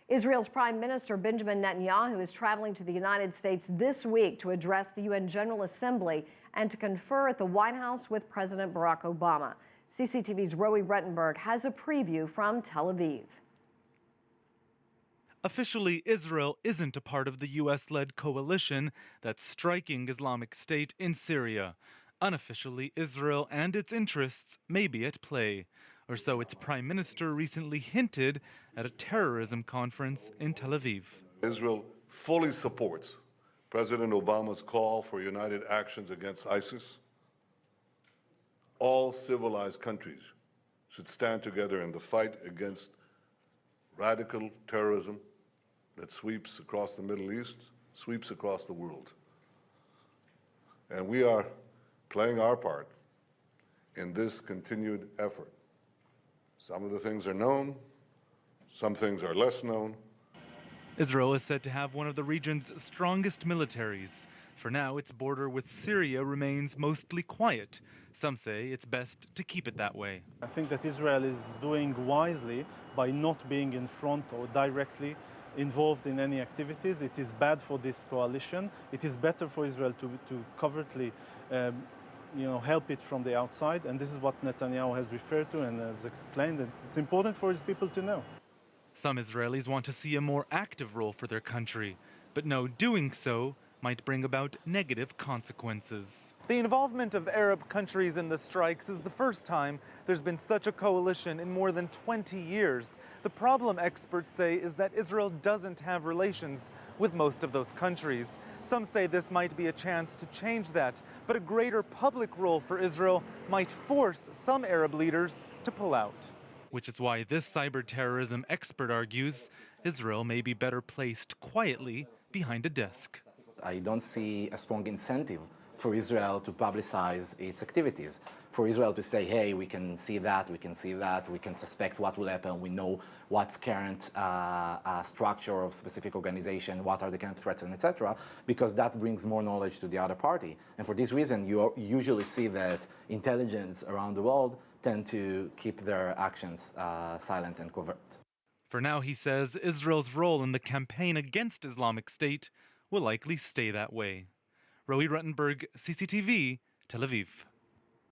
Israel's Prime Minister Benjamin Netanyahu is traveling to the United States this week to address the UN General Assembly and to confer at the White House with President Barack Obama. CCTV's Roee Ruttenberg has a preview from Tel Aviv. Officially, Israel isn't a part of the U.S.-led coalition that's striking Islamic State in Syria. Unofficially, Israel and its interests may be at play, or so its prime minister recently hinted at a terrorism conference in Tel Aviv. Israel fully supports President Obama's call for united actions against ISIS. All civilized countries should stand together in the fight against radical terrorism that sweeps across the Middle East, sweeps across the world. And we are playing our part in this continued effort. Some of the things are known, some things are less known. Israel is said to have one of the region's strongest militaries. For now, its border with Syria remains mostly quiet. Some say it's best to keep it that way. I think that Israel is doing wisely by not being in front or directly involved in any activities. It is bad for this coalition. It is better for Israel to covertly help it from the outside. And this is what Netanyahu has referred to and has explained. And it's important for his people to know. Some Israelis want to see a more active role for their country, but know doing so might bring about negative consequences. The involvement of Arab countries in the strikes is the first time there's been such a coalition in more than 20 years. The problem, experts say, is that Israel doesn't have relations with most of those countries. Some say this might be a chance to change that, but a greater public role for Israel might force some Arab leaders to pull out. Which is why this cyber terrorism expert argues Israel may be better placed quietly behind a desk. I don't see a strong incentive for Israel to publicize its activities. For Israel to say, hey, we can see that, we can see that, we can suspect what will happen, we know what's current structure of specific organization, what are the current threats, and etc., because that brings more knowledge to the other party. And for this reason, you usually see that intelligence around the world tend to keep their actions silent and covert. For now, he says, Israel's role in the campaign against Islamic State will likely stay that way. Roee Ruttenberg, CCTV, Tel Aviv.